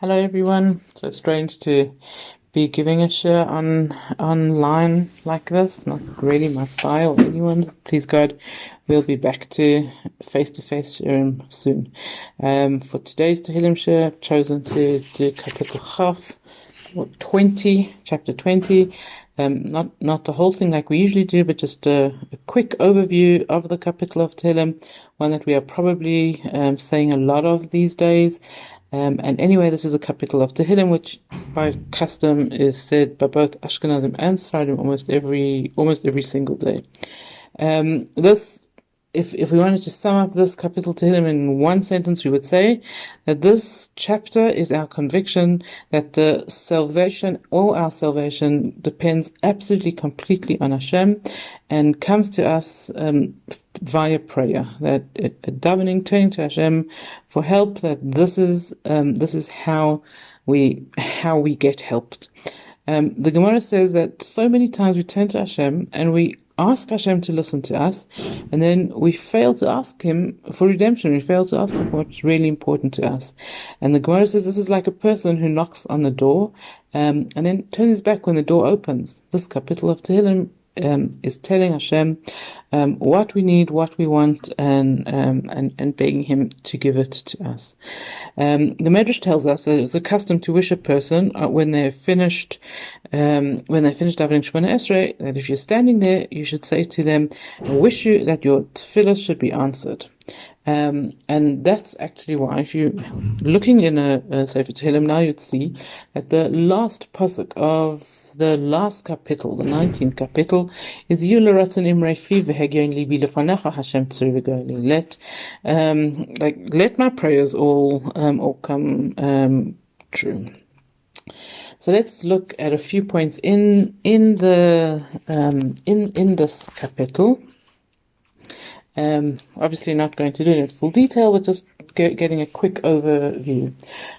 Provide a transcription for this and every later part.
Hello everyone. So strange to be giving a share online like this. Not really my style. Anyone, please God, we'll be back to face sharing soon. For today's Tehillim share, I've chosen to do Kapitel Chaf, 20, chapter 20. Not the whole thing like we usually do, but just a quick overview of the Kapitel of Tehillim, one that we are probably saying a lot of these days. And anyway, this is a Kapitel of Tehillim, which by custom is said by both Ashkenazim and Sfaradim almost every single day. This, if we wanted to sum up this Kapitel Tehillim in one sentence, we would say that this chapter is our conviction that all our salvation depends absolutely completely on Hashem and comes to us via prayer. That davening, turning to Hashem for help. That this is how we get helped. The Gemara says that so many times we turn to Hashem and we ask Hashem to listen to us, and then we fail to ask Him for redemption. We fail to ask Him what's really important to us. And the Gemara says this is like a person who knocks on the door and then turns his back when the door opens. This Kapitel of Tehillim is telling Hashem what we need, what we want, and begging Him to give it to us. The Medrash tells us that it's a custom to wish a person when they're finished davening Shemona Esrei, that if you're standing there, you should say to them, "I wish you that your tefillah should be answered." And that's actually why, if you're looking in a Sefer Tehillim now, you'd see that the last pasuk of the last kapitel, the 19th kapitel, is Yularatzon Imrei Fi v'Hegyon Libi Lefanecha Hashem Tzur v'Goyli. Let my prayers all come true. So let's look at a few points in this kapitel. Obviously not going to do it in full detail, but just getting a quick overview.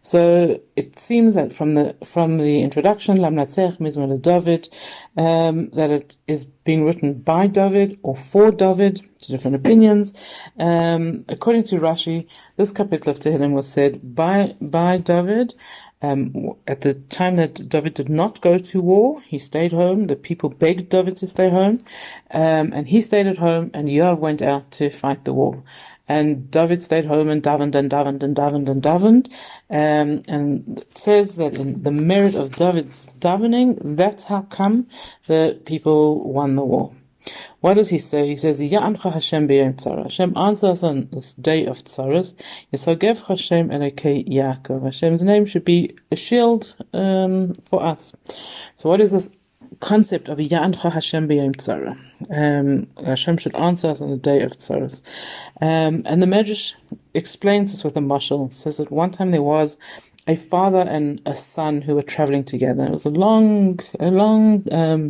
So it seems that from the introduction, Lamnatzech Mizmor David, that it is being written by David or for David, two different opinions. According to Rashi, this Kapitel of Tehillim was said by David. At the time that David did not go to war, he stayed home. The people begged David to stay home, and he stayed at home, and Yoav went out to fight the war. And David stayed home and davened and davened and davened and davened. And it says that in the merit of David's davening, that's how come the people won the war. What does he say? He says, Ya'ancha Hashem b'yom tzara. Hashem answers us on this day of tzaras. Yisogev Hashem Elokei Yaakov. Hashem's name should be a shield for us. So what is this concept of Ya'ancha Hashem b'yom tzara? Hashem should answer us on the day of tzaras. And the Medrash explains this with a mashal. It says that one time there was a father and a son who were traveling together. It was a long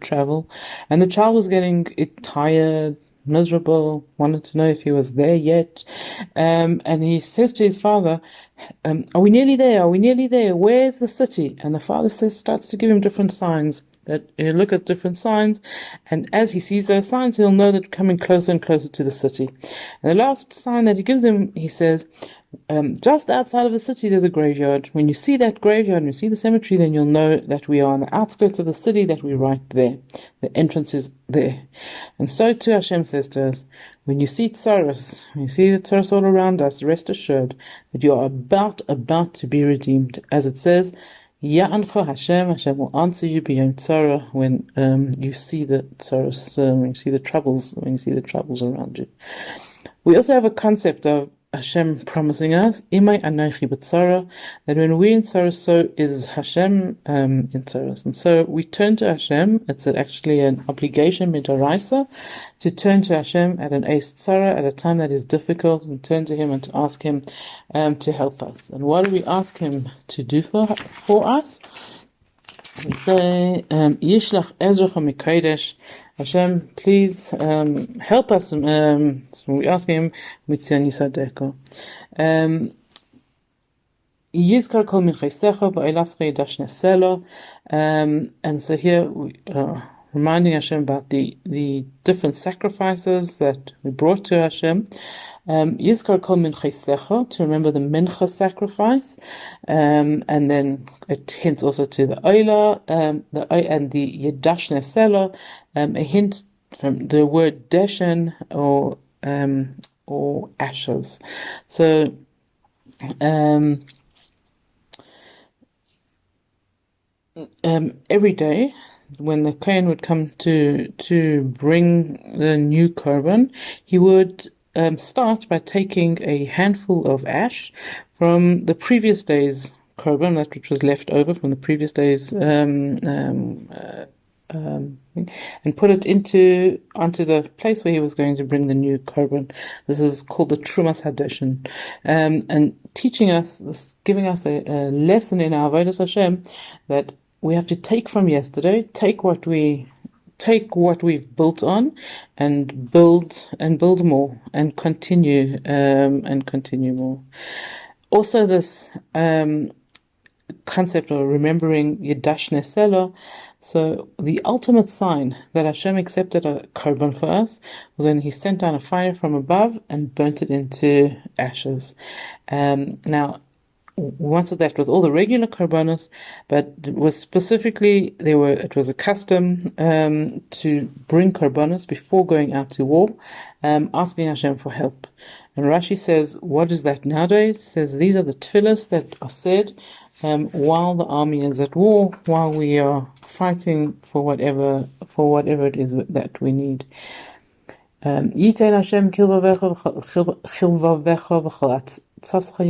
travel, and the child was getting tired, miserable, wanted to know if he was there yet. And he says to his father, "Are we nearly there? Are we nearly there? Where's the city?" And the father starts to give him different signs. That he'll look at different signs, and as he sees those signs, he'll know that coming closer and closer to the city. And the last sign that he gives him, he says, just outside of the city there's a graveyard. When you see that graveyard and you see the cemetery, then you'll know that we are on the outskirts of the city, that we're right there. The entrance is there. And so too Hashem says to us, when you see tzaras, when you see the tzaras all around us, rest assured that you are about to be redeemed. As it says, Ya'ancha Hashem will answer you b'yom tzara, when you see the tzaras, when you see the troubles around you. We also have a concept of Hashem promising us, Imay Anochi b'tzara, that when we're in tzara, so is Hashem in tzaras. And so we turn to Hashem. It's actually an obligation midaraisa to turn to Hashem at an eis tzara, at a time that is difficult, and turn to Him and to ask Him to help us. And what do we ask Him to do for us? We say, Yishlach Ezracha Mikodesh, Hashem, please help us. So we ask Him, Mitzion Yisadeko. Yizkar kol min chaysecha v'oilascha yidash neselo. And so here reminding Hashem about the different sacrifices that we brought to Hashem. Yizkar kol mincheisecha, to remember the mincha sacrifice, and then it hints also to the oila, and the yedash nesela, a hint from the word deshen or ashes. So every day when the Kohen would come to bring the new korban, he would start by taking a handful of ash from the previous day's korban, that which was left over from the previous day's and put it onto the place where he was going to bring the new korban. This is called the Trumas Hadeshin, and teaching us, giving us a lesson in our Avodas Hashem that we have to take from yesterday, take what we've built on, and build more, and continue more. Also, this concept of remembering Yedash Nesela. So the ultimate sign that Hashem accepted a korban for us was when He sent down a fire from above and burnt it into ashes. Now, we wanted that with all the regular korbanos, but it was specifically it was a custom to bring korbanos before going out to war, asking Hashem for help. And Rashi says, what is that nowadays? He says these are the tefillas that are said while the army is at war, while we are fighting for whatever it is that we need. Yitein Hashem chilvavecha v'chalat tzascha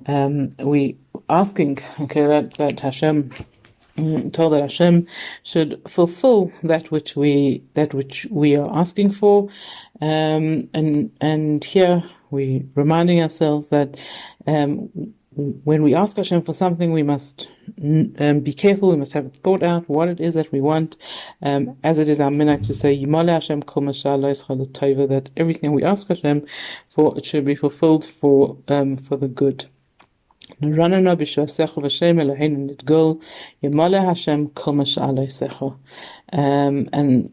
yemale. We asking, that Hashem told that Hashem should fulfill that which we are asking for, and here we reminding ourselves that when we ask Hashem for something, we must be careful. We must have it thought out what it is that we want. As it is our minhag to say, Yimale Hashem kol tova, that everything we ask Hashem for, it should be fulfilled for the good. Ranana b'shasecha v'shem Eloheinu nidgol, Yimale Hashem kol masha'alaisecha. And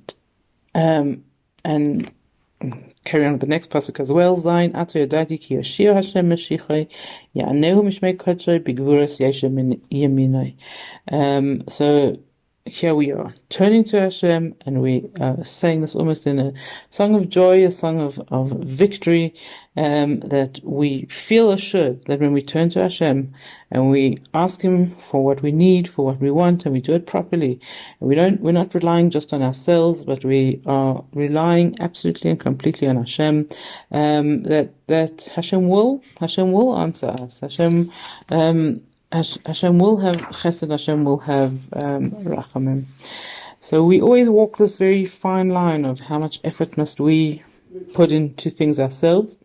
carry on with the next pasuk as well. Zayin ato yadati ki yashir Hashem meshichai ya'anehu mishmei kodshay b'gvuras yeshem yaminai. So here we are turning to Hashem, and we are saying this almost in a song of joy, a song of victory, that we feel assured that when we turn to Hashem and we ask Him for what we need, for what we want, and we do it properly, and we're not relying just on ourselves, but we are relying absolutely and completely on Hashem, that Hashem will answer us. Hashem will have chesed, Hashem will have rachamim. So we always walk this very fine line of how much effort must we put into things ourselves,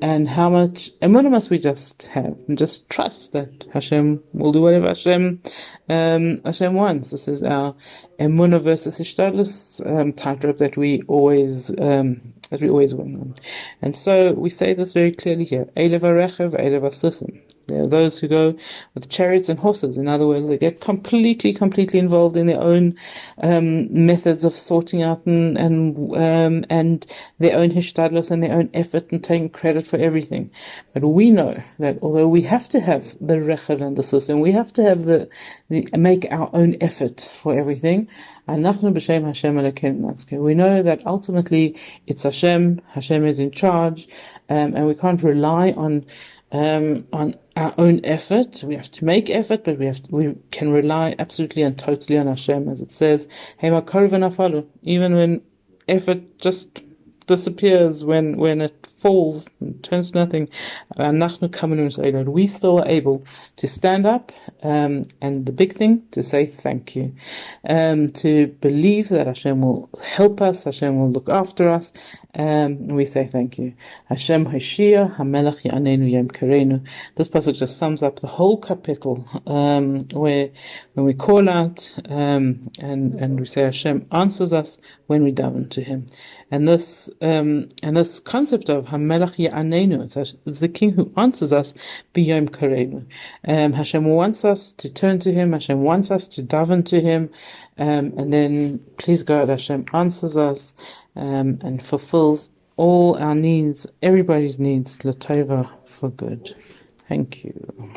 and how much emunah must we just have, and just trust that Hashem will do whatever Hashem wants. This is our emunah versus hishtadlus tightrope that we always win on. And so we say this very clearly here: Eilev harechev, eilev hasusim. There are those who go with chariots and horses. In other words, they get completely involved in their own methods of sorting out and their own hishtadlus and their own effort and taking credit for everything. But we know that although we have to have the rechev and the susim, we have to have the make our own effort for everything. We know that ultimately it's Hashem. Hashem is in charge, and we can't rely on our own effort. We have to make effort, but we can rely absolutely and totally on Hashem, as it says, even when effort just disappears, when it falls and turns to nothing, we still are able to stand up, and the big thing, to say thank you, to believe that Hashem will help us, Hashem will look after us, We say thank you. Hashem Hashia, Hamelach Ya'anenu Yem Karenu. This passage just sums up the whole capital, where when we call out, and we say Hashem answers us when we daven to Him. And this concept of Hamelach Ya'anenu, it's the King who answers us b'Yom Karenu. Hashem wants us to turn to Him. Hashem wants us to daven to Him, and then please God, Hashem answers us. And fulfills all our needs, everybody's needs, l'tova, for good. Thank you.